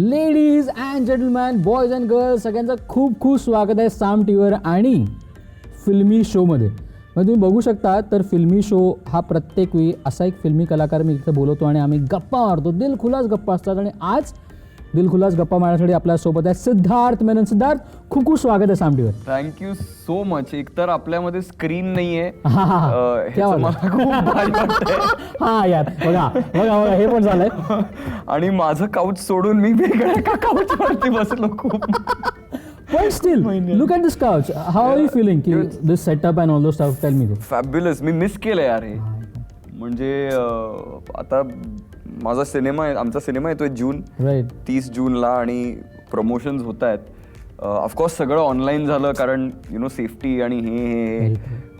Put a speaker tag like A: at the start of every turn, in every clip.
A: Ladies and gentleman, boys and girls, सगळ्यांचं खूप खूप स्वागत आहे साम टीव्हीवर आणि फिल्मी शोमध्ये. मग तुम्ही बघू शकता तर फिल्मी शो हा प्रत्येक वेळी असा एक फिल्मी कलाकार मी इथे बोलवतो आणि आम्ही गप्पा मारतो. दिलखुलास गप्पा असतात आणि आज दिलखुलास गप्पा मारण्यासाठी आपल्यासोबत आहे सिद्धार्थ मेनन. सिद्धार्थ, खूप खूप स्वागत आहे साम टीव्हीवर.
B: Thank you so much. एकतर आपल्यामध्ये स्क्रीन नाहीये,
A: क्या
B: मला खूप भारी वाटतंय.
A: हा यार, बघा बघा बघा, हे पण झालंय.
B: आणि माझं काउच सोडून मी वेगळ्या एका काउच वरती बसलो खूप.
A: पण still look at this couch. How are you feeling की this setup and all those stuff? Tell me this.
B: Fabulous. मी मिस केलं यार हे. म्हणजे आता माझा सिनेमा आहे, आमचा सिनेमा येतोय जून,
A: राईट,
B: 30 जूनला आणि प्रमोशन्स होत आहेत. ऑफकोर्स सगळं ऑनलाईन झालं कारण सेफ्टी आणि हे.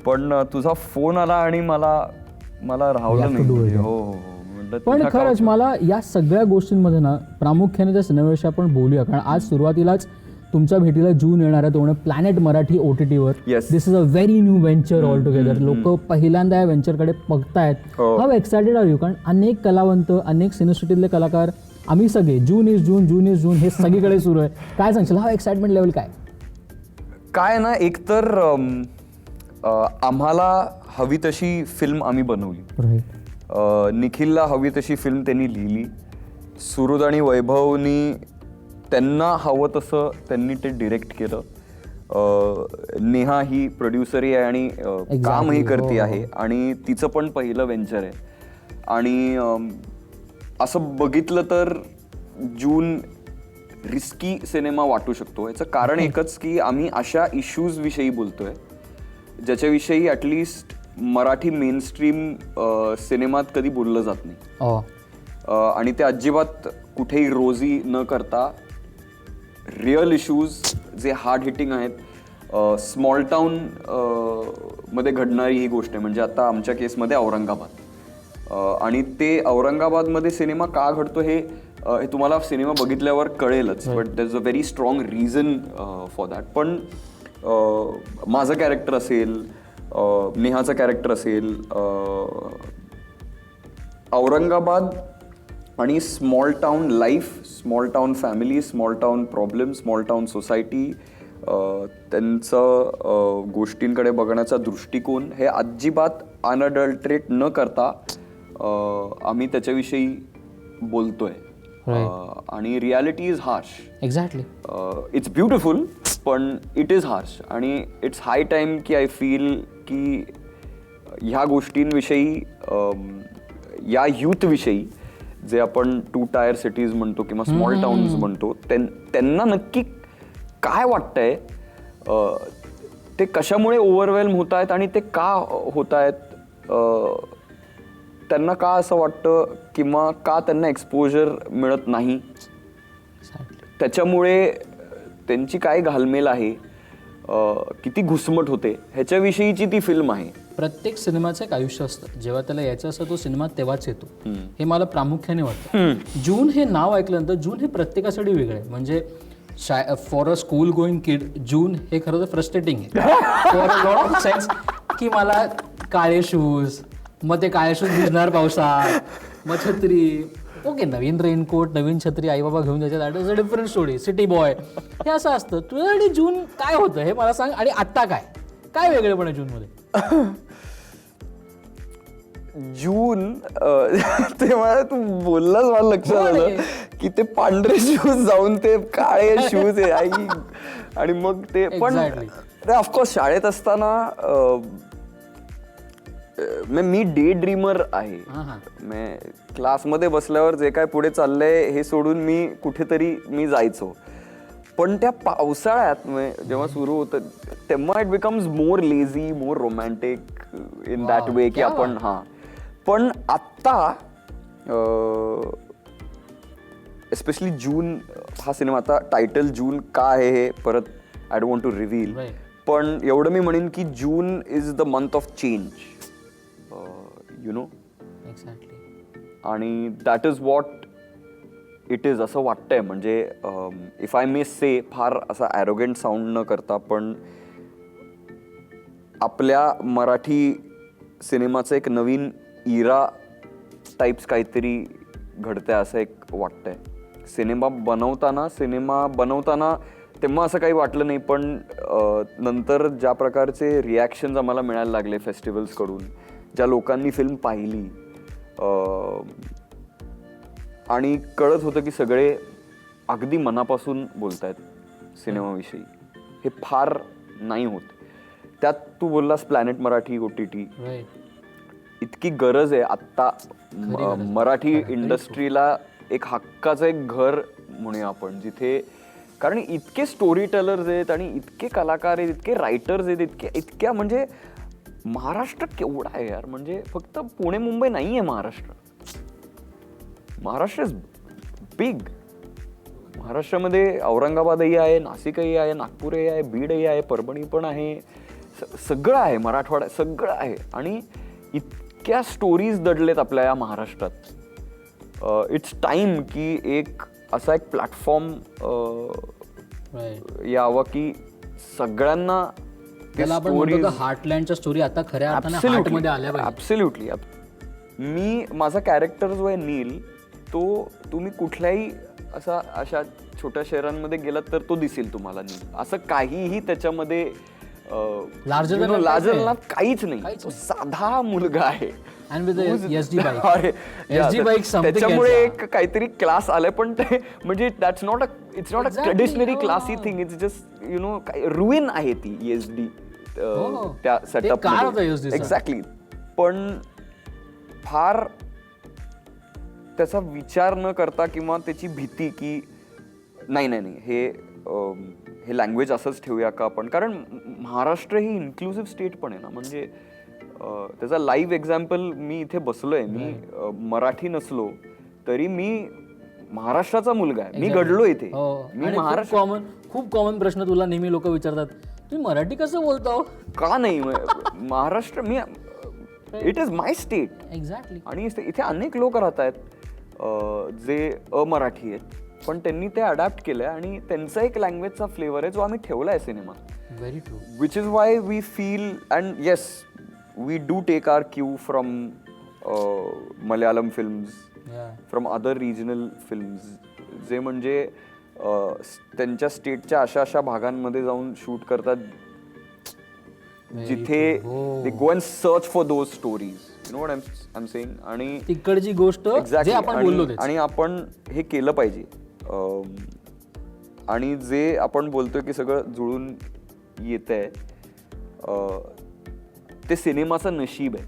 B: पण तुझा फोन आला आणि मला राहवलं नाही. हो हो.
A: पण खरंच मला या सगळ्या गोष्टींमध्ये ना प्रामुख्याने त्या सिनेमाविषयी आपण बोलूया, कारण आज सुरुवातीलाच तुमच्या भेटीला जून येणार आहे. तो प्लॅनेट मराठी OTTवर. This is a very new venture altogether. लोक पहिल्यांदा या व्हेंचरकडे बघतायत. How excited are you? कारण अनेक कलावंत, अनेक सिनेसृष्टीतले कलाकार, आम्ही सगळे जून इज जून हे सगळीकडे सुरू आहे. काय सांगशील, हा एक्साइटमेंट लेवल काय
B: ना? एकतर आम्हाला हवी तशी फिल्म आम्ही बनवली. निखिलला हवी तशी फिल्म त्यांनी लिहिली. सुहृद आणि वैभवनी त्यांना हवं तसं त्यांनी ते डिरेक्ट केलं. नेहा ही प्रोड्युसरही आहे आणि कामही करते आहे आणि तिचं पण पहिलं व्हेंचर आहे. आणि असं बघितलं तर जून रिस्की सिनेमा वाटू शकतो. याचं कारण एकच की आम्ही अशा इश्यूज विषयी बोलतोय ज्याच्याविषयी ॲटलिस्ट मराठी मेनस्ट्रीम सिनेमात कधी बोललं जात नाही. आणि ते अजिबात कुठेही रोजी न करता रिअल इश्यूज जे हार्ड हिटिंग आहेत, स्मॉल टाऊन मध्ये घडणारी ही गोष्ट आहे. म्हणजे आता आमच्या केसमध्ये औरंगाबाद, आणि ते औरंगाबादमध्ये सिनेमा का घडतो हे तुम्हाला सिनेमा बघितल्यावर कळेलच. But there is a very strong reason for that. पण माझं कॅरेक्टर असेल, नेहाचं कॅरेक्टर असेल, औरंगाबाद आणि small town life, small town family, small town problem, small town society, त्यांचं गोष्टींकडे बघण्याचा दृष्टिकोन हे अजिबात अनअडल्टरेट न करता आम्ही त्याच्याविषयी बोलतोय. आणि reality is harsh.
A: Exactly.
B: It's beautiful पण इट इज हार्श. आणि इट्स हाय टाईम की आय फील की ह्या गोष्टींविषयी, या यूथविषयी, जे आपण 2 टायर सिटीज म्हणतो किंवा स्मॉल टाउन्स म्हणतो, त्यांना नक्की काय वाटतंय, ते कशामुळे ओव्हरवेल्म होत आहेत आणि ते का होत आहेत, त्यांना का असं वाटतं किंवा का त्यांना एक्सपोजर मिळत नाही, त्याच्यामुळे त्यांची काय घालमेल आहे, किती घुसमट होते, ह्याच्याविषयीची ती फिल्म आहे.
A: प्रत्येक सिनेमाचं एक आयुष्य असतं. जेव्हा त्याला यायचं असतं तो सिनेमा तेव्हाच येतो, हे मला प्रामुख्याने वाटतं. जून हे नाव ऐकल्यानंतर जून हे प्रत्येकासाठी वेगळं आहे. म्हणजे फॉर अ स्कूल गोईंग किड जून हे खरं तर फ्रस्ट्रेटिंग आहे for a lot of sense. की मला काळे शूज, मग ते काळे शूज भिजणार पावसात, मग छत्री, ओके, नवीन रेनकोट, नवीन छत्री आई बाबा घेऊन द्यायचे, that is a different story. City boy हे असं असतं. तुझ्यासाठी जून काय होतं हे मला सांग. आणि आत्ता काय वेगळेपण आहे जूनमध्ये?
B: जून ते मला तू बोललास, मला लक्षात आलं की ते पांढरे शूज जाऊन ते काळे शूज आहे आई. आणि मग ते पण ऑफकोर्स शाळेत असताना मी डे ड्रीमर आहे. क्लासमध्ये बसल्यावर जे काय पुढे चाललंय हे सोडून मी कुठेतरी जायचो. पण त्या पावसाळ्यात जेव्हा सुरू होतं तेव्हा it becomes more lazy, more romantic in that way की आपण पण आत्ता एस्पेशली जून हा सिनेमा, आता टायटल जून का आहे हे परत I don't want to reveal, पण एवढं मी म्हणेन की June is the month of change, you know. आणि that is what it is असं वाटतंय. म्हणजे इफ आय मे से, फार असा ॲरोगंट साऊंड न करता, पण आपल्या मराठी सिनेमाचं एक नवीन इरा टाईप्स काहीतरी घडतंय असं एक वाटतंय. सिनेमा बनवताना तेव्हा असं काही वाटलं नाही, पण नंतर ज्या प्रकारचे रिॲक्शन्स आम्हाला मिळायला लागले फेस्टिवल्सकडून, ज्या लोकांनी फिल्म पाहिली आणि कळत होतं की सगळे अगदी मनापासून बोलतायत सिनेमाविषयी, हे फार नाही होत. त्यात तू बोललास प्लॅनेट मराठी OTT, इतकी गरज आहे आत्ता मराठी इंडस्ट्रीला एक हक्काचं एक घर म्हणूया आपण, जिथे कारण इतके स्टोरी टेलर्स आहेत आणि इतके कलाकार आहेत, इतके रायटर्स आहेत, इतक्या म्हणजे महाराष्ट्र केवढा आहे यार. म्हणजे फक्त पुणे मुंबई नाही आहे महाराष्ट्र. Maharashtra is big. महाराष्ट्रामध्ये औरंगाबादही आहे, नाशिकही आहे, नागपूरही आहे, बीडही आहे, परभणी पण आहे, सगळं आहे, मराठवाडा सगळं आहे. आणि इतक्या स्टोरीज दडलेत आपल्या या महाराष्ट्रात. इट्स टाइम की एक असा एक प्लॅटफॉर्म यावा की सगळ्यांना
A: हार्टलँडच्या स्टोरी आता खऱ्या अर्थाने हार्टमध्ये आल्या पाहिजे.
B: ॲब्सोल्युटली. मी माझा कॅरेक्टर जो आहे नील, तो तुम्ही कुठल्याही अशा छोट्या शहरांमध्ये गेलात तर तो दिसेल तुम्हाला नील. असं काहीही त्याच्यामध्ये लार्जर काहीच नाही. तो साधा मुलगा आहे. त्याच्यामुळे एक काहीतरी क्लास आलाय, पण ते म्हणजे it's not a traditionally classy thing. It's just ruin आहे ती ESD त्या सेटअप. एक्झॅक्टली. पण फार त्याचा विचार न करता किंवा त्याची भीती की नाही हे लँग्वेज असंच ठेवूया का आपण, कारण महाराष्ट्र ही इन्क्लुसिव्ह स्टेट पण आहे ना. म्हणजे त्याचा लाईव्ह एक्झाम्पल मी इथे बसलोय, मी मराठी नसलो तरी मी महाराष्ट्राचा मुलगा आहे, मी घडलो इथे. मी महाराष्ट्र.
A: खूप कॉमन प्रश्न तुला नेहमी लोक विचारतात, तुम्ही मराठी कसं बोलता?
B: का नाही, Maharashtra me it is my state.
A: Exactly.
B: आणि इथे अनेक लोक राहत आहेत जे अमराठी आहेत, पण त्यांनी ते अडॅप्ट केलंय आणि त्यांचा एक लँग्वेजचा फ्लेवर आहे जो आम्ही ठेवलाय सिनेमात.
A: Very true.
B: Which is why we feel and yes we do take our cue from Malayalam films, from other regional films, जे म्हणजे त्यांच्या स्टेटच्या अशा भागांमध्ये जाऊन शूट करतात जिथे they go and search for those stories. You know what I am saying. आणि
A: तिकडची गोष्ट जे आपण बोललो
B: आणि आपण हे केलं पाहिजे. आणि जे आपण बोलतोय की सगळं जुळून येतंय, ते सिनेमाचं नशीब आहे.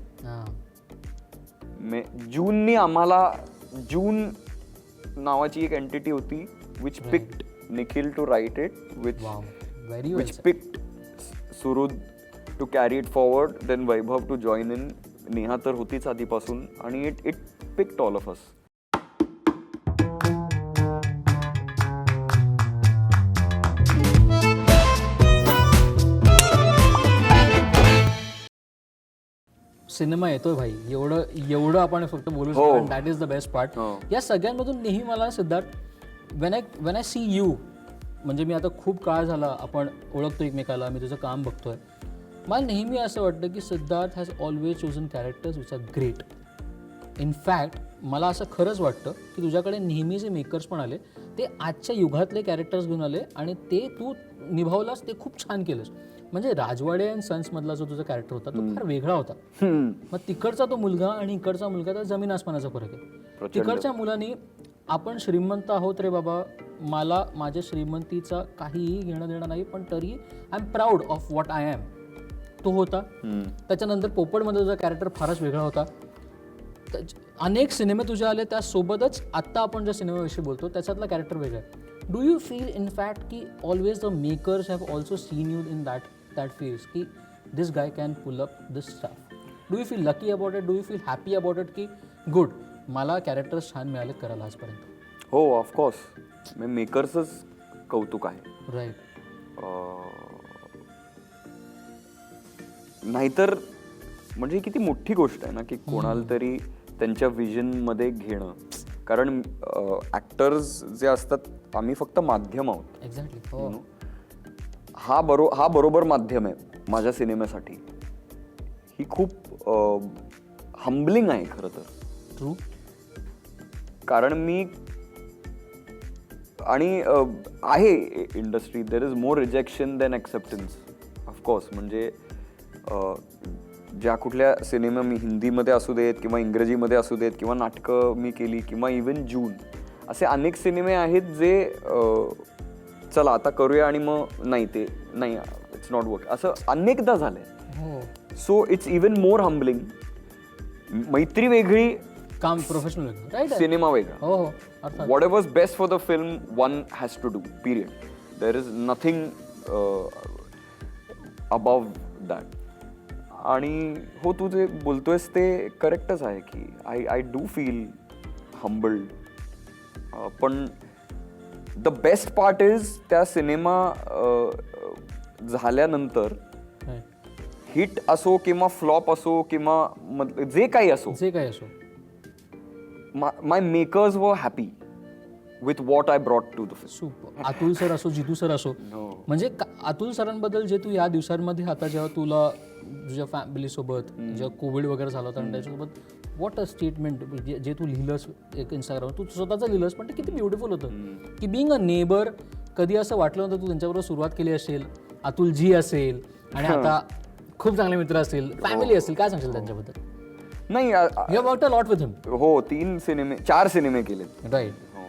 B: जूननी आम्हाला, जून नावाची एक एंटिटी होती which picked Nikhil to write it, which picked Suhrud to carry it forward, then Vaibhav to join in, Neha तर होतीच आधीपासून, आणि it picked all of us.
A: Cinema येतोय भाई, एवढं आपण फक्त बोलू शकतो. That is the best part. या सगळ्यांमधून नेहमी मला Siddharth, when I see you, म्हणजे मी आता खूप काळ झाला आपण ओळखतो एकमेकाला, मी तुझं काम बघतोय, मला नेहमी असं वाटतं की Siddharth has always chosen characters which are great. In fact मला असं खरंच वाटतं की तुझ्याकडे नेहमी जे मेकर्स पण आले ते आजच्या युगातले कॅरेक्टर्स घेऊन आले आणि ते तू निभावलास, ते खूप छान केलंस. म्हणजे राजवाडे अँड सन्स मधला जो तुझा कॅरेक्टर होता तो फार वेगळा होता. मग तिकडचा तो मुलगा आणि इकडचा मुलगा, तर जमीन आसमानाचा फरक आहे. तिकडच्या मुलांनी आपण श्रीमंत आहोत रे बाबा, मला माझ्या श्रीमंतीचा काहीही घेणं देणं नाही, पण तरी I am proud of what I am, तो होता. त्याच्यानंतर पोपटमध्ये तुझा कॅरेक्टर फारच वेगळा होता. अनेक सिनेमे तुझे आले, त्यासोबतच आत्ता आपण ज्या सिनेमाविषयी बोलतो त्याच्यातला कॅरेक्टर वेगळा आहे. Do you feel in fact की always the makers have also seen you in that phase की this guy can pull up this stuff? Do you feel lucky about it? Do you feel happy about it की good, मला characters छान मिळाले करायला आजपर्यंत?
B: हो, of course. मेकर्सच कौतुक आहे.
A: राईट.
B: नाहीतर म्हणजे किती मोठी गोष्ट आहे ना की कोणाला तरी त्यांच्या विजनमध्ये घेणं. कारण ॲक्टर्स जे असतात, आम्ही फक्त माध्यम आहोत.
A: एक्झॅक्टली.
B: हा बरोबर माध्यम आहे माझ्या सिनेमासाठी. ही खूप हम्बलिंग आहे खरं तर.
A: ट्रू.
B: कारण मी आणि आहे industry, there is more rejection than acceptance of course. म्हणजे ज्या कुठल्या सिनेमा मी हिंदीमध्ये असू देत किंवा इंग्रजीमध्ये असू देत किंवा नाटकं मी केली किंवा इवन जून, असे अनेक सिनेमे आहेत जे चला आता करूया आणि मग नाही, ते नाही, इट्स नॉट वर्क, असं अनेकदा झालंय. So it's even more humbling. मैत्री वेगळी,
A: काम प्रोफेशनल राईट,
B: सिनेमा वेगळा.
A: हो हो अर्थात.
B: Whatever best for the film one has to do, period. There is nothing above that. आणि हो, तू जे बोलतोयस ते करेक्टच आहे की आय डू फील हम्बल्ड. पण द बेस्ट पार्ट इज त्या सिनेमा झाल्यानंतर हिट असो किंवा फ्लॉप असो किंवा जे काही असो, my makers were happy with what I brought to the film.
A: Super. Atul sir असो, जितू सर असो, म्हणजे अतुल सरांबद्दल जे तू या दिवसांमध्ये आता जेव्हा तुला तुझ्या फॅमिलीसोबत जेव्हा कोविड वगैरे झाला होता आणि त्याच्यासोबत वॉट अ स्टेटमेंट जे तू लिहिलंस एक इंस्टाग्रामवर, तू स्वतःचं लिहिलंस, पण ते किती ब्युटिफुल होतं की बिंग अ नेबर. कधी असं वाटलं नव्हतं तू त्यांच्याबरोबर सुरुवात केली असेल, अतुलजी असेल आणि आता खूप चांगले मित्र असतील, फॅमिली असेल, काय सांगशील त्यांच्याबद्दल?
B: नाही,
A: you have worked a lot with him.
B: हो, 4 सिनेमे केलेत.
A: राईट.
B: हो,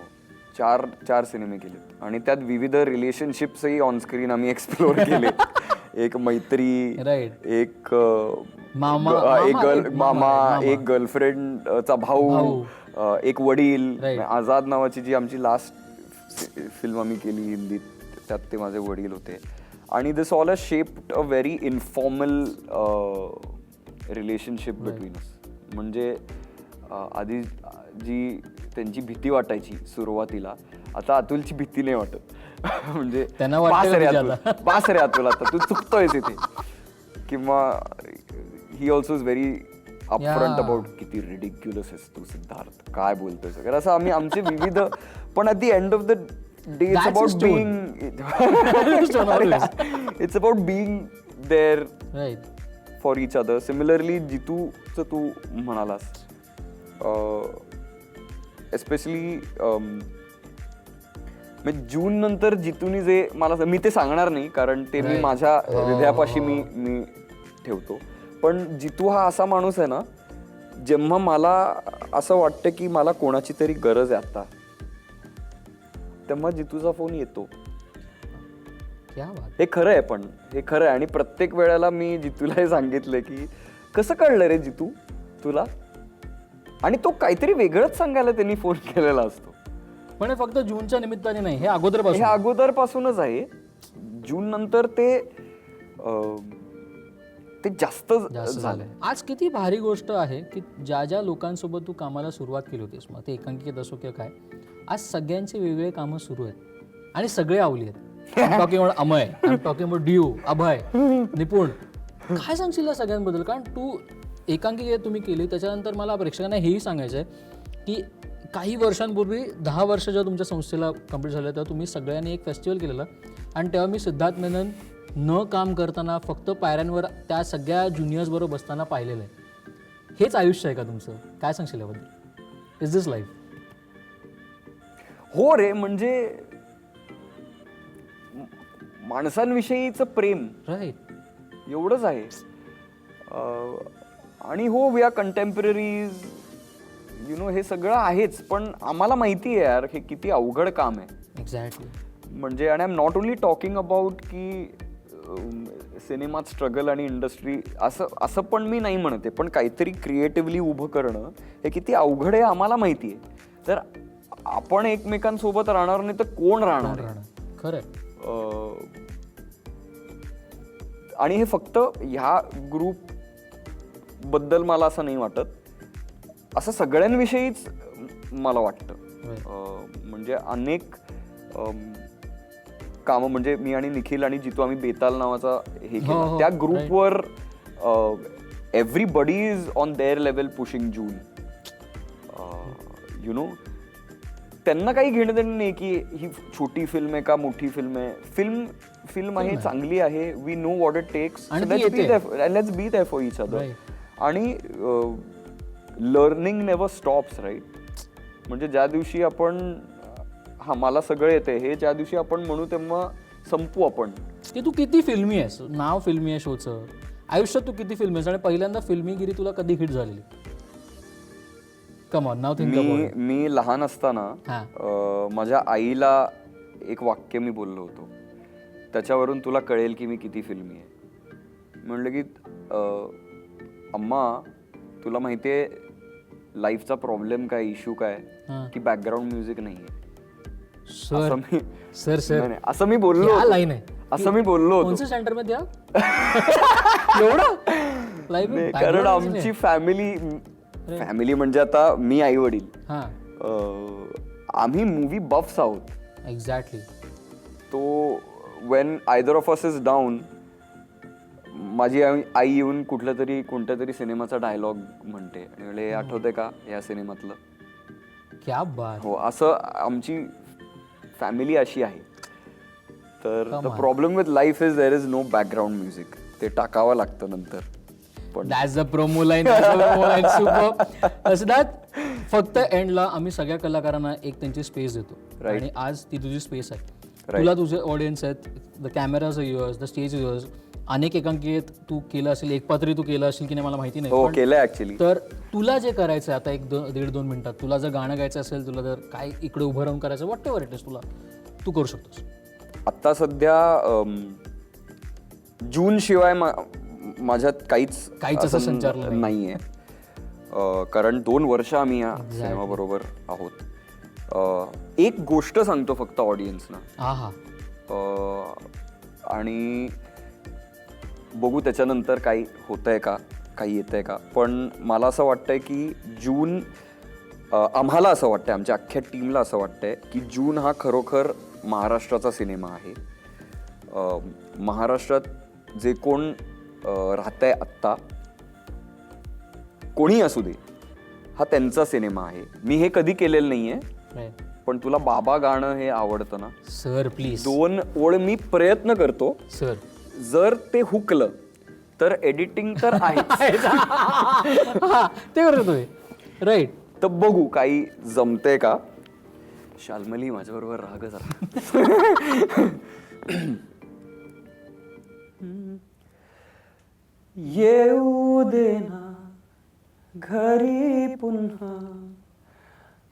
B: 4 सिनेमे केलेत आणि त्यात विविध रिलेशनशिप्सही ऑनस्क्रीन आम्ही एक्सप्लोर केले. एक मैत्री,
A: राईट,
B: एक
A: मामा,
B: एक गर्लफ्रेंडचा भाऊ, एक वडील. आझाद नावाची जी आमची लास्ट फिल्म आम्ही केली हिंदीत, त्यात ते माझे वडील होते. आणि this all has shaped a very informal relationship between us. म्हणजे आधी जी त्यांची भीती वाटायची सुरुवातीला, आता अतुलची भीती नाही वाटत. म्हणजे
A: त्यांना
B: बास रे अतुल, आता तू चुकतोयस इथे. किंवा he also is very upfront about किती रिडिक्युलस आहेस तू सिद्धार्थ, काय बोलतोयस वगैरे, असं आम्ही आमचे विविध. पण at the end of the day it's about being there for each other. Similarly जितूचं तू म्हणालास, एस्पेशली जून नंतर जितूने जे मला, मी ते सांगणार नाही कारण ते मी माझ्या हृदयापाशी मी ठेवतो. पण जितू हा असा माणूस आहे ना, जेव्हा मला असं वाटतं की मला कोणाची तरी गरज आहे आता, तेव्हा जितूचा फोन येतो. हे खरं आहे, पण हे खरं आहे. आणि प्रत्येक वेळेला मी जितूला हे सांगितलंय की कसं कळलं रे जितू तुला, आणि तो काहीतरी वेगळंच सांगायला त्यांनी फोन केलेला असतो.
A: पण हे फक्त जूनच्या निमित्ताने नाही, हे अगोदरपासूनच
B: आहे. जून नंतर ते जास्त झालंय.
A: आज किती भारी गोष्ट आहे की ज्या लोकांसोबत तू कामाला सुरुवात केली होतीस, मग ते एकांकिकेत असो किंवा काय, आज सगळ्यांचे वेगवेगळे कामं सुरू आहेत आणि सगळे आवली आहेत. Talking about Amay, I am talking about Deo, Abhay, Nipun. काय सांगशील या सगळ्यांबद्दल? कारण तू एकांकिका तुम्ही केली, त्याच्यानंतर मला प्रेक्षकांना हेही सांगायचं आहे की काही वर्षांपूर्वी 10 वर्ष जेव्हा तुमच्या संस्थेला कंप्लीट झालं तेव्हा तुम्ही सगळ्यांनी एक फेस्टिवल केलेलं, आणि तेव्हा मी सिद्धार्थ मेनन न काम करताना फक्त पायऱ्यांवर त्या सगळ्या ज्युनियर्सबरोबर बसताना पाहिलेलं आहे. हेच आयुष्य आहे का तुमचं? काय सांगशील याबद्दल? Is this life?
B: हो रे, म्हणजे माणसांविषयीचं प्रेम,
A: राईट,
B: एवढंच आहे. आणि हो, we are contemporaries, you know, हे सगळं आहेच. पण आम्हाला माहिती आहे यार, हे किती अवघड काम आहे.
A: एक्झॅक्टली.
B: म्हणजे, आणि I am not only talking about की सिनेमात स्ट्रगल आणि इंडस्ट्री असं पण मी नाही म्हणते, पण काहीतरी क्रिएटिव्हली उभं करणं हे किती अवघड आहे आम्हाला माहिती आहे. तर आपण एकमेकांसोबत राहणार नाही तर कोण राहणार?
A: खरं.
B: आणि हे फक्त ह्या ग्रुप बद्दल मला असं नाही वाटत, असं सगळ्यांविषयीच मला वाटतं. म्हणजे अनेक कामं, म्हणजे मी आणि निखिल आणि जितू आम्ही बेताल नावाचा हे केलं, त्या ग्रुपवर everybody is on their level pushing June. You know, त्यांना काही घेणं देणं नाही की ही छोटी फिल्म आहे का मोठी फिल्म आहे. फिल्म आहे, चांगली आहे, we know what it takes, let's be there for each other. आणि लर्निंग नेव्हर स्टॉप्स, राईट. म्हणजे ज्या दिवशी आपण हा मला सगळं येते हे ज्या दिवशी आपण म्हणू तेव्हा संपू आपण.
A: की तू किती फिल्मी आहेस, नाव फिल्मी आहे शोचं, आयुष्यात तू किती फिल्मी आहेस आणि पहिल्यांदा फिल्मीगिरी तुला कधी हिट झालेली? कम ऑन नाव थिंक अबाउट.
B: मी लहान असताना माझ्या आईला एक वाक्य मी बोललो होतो, त्याच्यावरून तुला कळेल की मी किती फिल्मी आहे. म्हणलं की अम्मा तुला माहिती आहे लाईफचा प्रॉब्लेम काय, इश्यू काय, की बॅकग्राऊंड म्युझिक नाहीये.
A: सर सर सर
B: असं मी बोललो
A: क्या
B: होतो.
A: लाईन आहे,
B: असं मी बोललो होतो.
A: कोणत्या सेंटर मध्ये एवढं
B: नाही, कारण आमची फॅमिली म्हणजे आता मी आई वडील आम्ही मूवी बफ्स आहोत.
A: एक्झॅक्टली.
B: तो Wien either of us is down, माझी आई येऊन कोणत्या तरी सिनेमाचा डायलॉग म्हणते आणि म्हणले आठवतंय का या सिनेमातलं.
A: क्या बात.
B: हो, असं आमची फॅमिली अशी आहे. तर the problem with life is there is no background music. ते टाकावं लागतं नंतर. पण
A: that's the promo line. Super. फक्त एंडला आम्ही सगळ्या कलाकारांना एक त्यांची स्पेस देतो आणि आज ती तुझी स्पेस आहे. तुला तुझे ऑडियन्स आहेत, the cameras are yours, the stage is yours. अनेक एकांकिकेत तू केलं असेल, एक पात्री तू केलं असेल की नाही मला माहिती नाही.
B: हो, केलंय ऍक्च्युली.
A: तर तुला जे करायचं आहे आता 1-1.5-2 मिनिटात, तुला जर गाणं गायचं असेल, तुला जर काय इकडे उभं राहून करायचं, व्हॉट एव्हर इट इज, तू करू शकतोस.
B: आत्ता सध्या जून शिवाय माझ्यात काहीच
A: असं संचारलं
B: नाहीये. कारण 2 वर्ष आम्ही या सिनेमा बरोबर आहोत. एक गोष्ट सांगतो फक्त ऑडियन्सना, आणि बघू त्याच्यानंतर काही होतंय का, काही येतंय का. पण मला असं वाटतंय की जून, आम्हाला असं वाटतंय, आमच्या अख्ख्या टीमला असं वाटतंय की जून हा खरोखर महाराष्ट्राचा सिनेमा आहे. महाराष्ट्रात जे कोण राहतंय आत्ता, कोणी असू दे, हा त्यांचा सिनेमा आहे. मी हे कधी केलेलं नाहीये, पण तुला बाबा गाणं हे आवडतं ना
A: सर, प्लीज
B: 2 ओळ मी प्रयत्न करतो
A: सर.
B: जर ते हुकलं तर एडिटिंग तर आहे
A: ते करतोय, राईट.
B: तर बघू काही जमते का. शाल्मली माझ्याबरोबर राग जरा. येऊ दे ना घरी पुन्हा,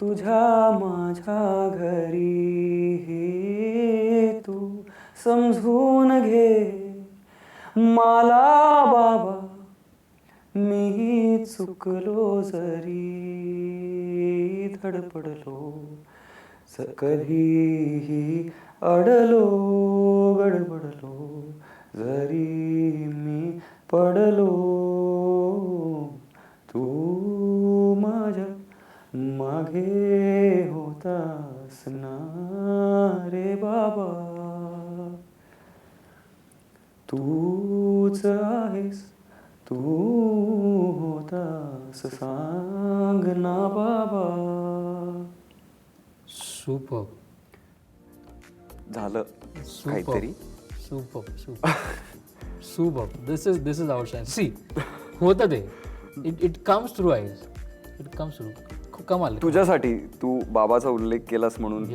B: तुझ्या माझ्या घरी, हे तू समजून घे मला बाबा, मी चुकलो जरी, धडपडलो कधीही अडलो, गडबडलो जरी मी पडलो, तू माझ्या मागे होतास ना रे बाबा, तूच आहेस, तू होतास सांग ना बाबा.
A: सुपर
B: झालं काहीतरी.
A: Super super super. This is our shine. See होतं ते, it comes through eyes, it comes through. कमाल.
B: तुझ्यासाठी तू बाबाचा उल्लेख केलास म्हणून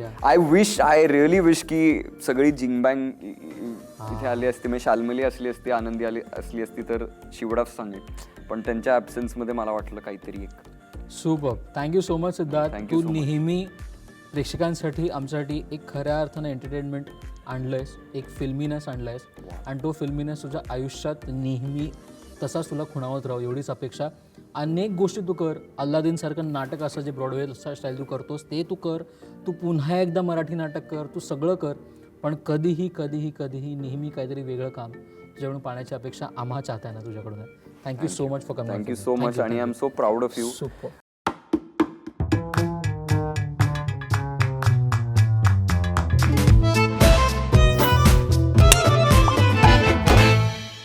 B: आय रिअली विश की सगळी जिंगबँग इथे आली असती, म्हणजे शाल्मली असली असती, आनंदी असली असती तर she would have sung it. पण त्यांच्या ॲब्सेन्समध्ये मला वाटलं काहीतरी एक.
A: Super. Thank you so much Siddharth.
B: Thank you
A: तू
B: so much.
A: नेहमी प्रेक्षकांसाठी, आमच्यासाठी एक खऱ्या अर्थानं एंटरटेनमेंट आणलंयस, एक फिल्मीनेस आणलायस, आणि तो फिल्मीनेस तुझ्या आयुष्यात नेहमी तसाच तुला खुणावत राहू एवढीच अपेक्षा. अनेक गोष्टी तू कर. अल्लादीनसारखं नाटक असं जे ब्रॉडवे स्टाईल तू करतोस ते तू कर. तू पुन्हा एकदा मराठी नाटक कर. तू सगळं कर. पण कधीही कधीही कधीही नेहमी काहीतरी वेगळं काम तुझ्याकडून पाहण्याची अपेक्षा आम्हा चाहत्यांना तुझ्याकडून आहे. Thank you so much for coming.
B: Thank you so much आणि I am so proud of you.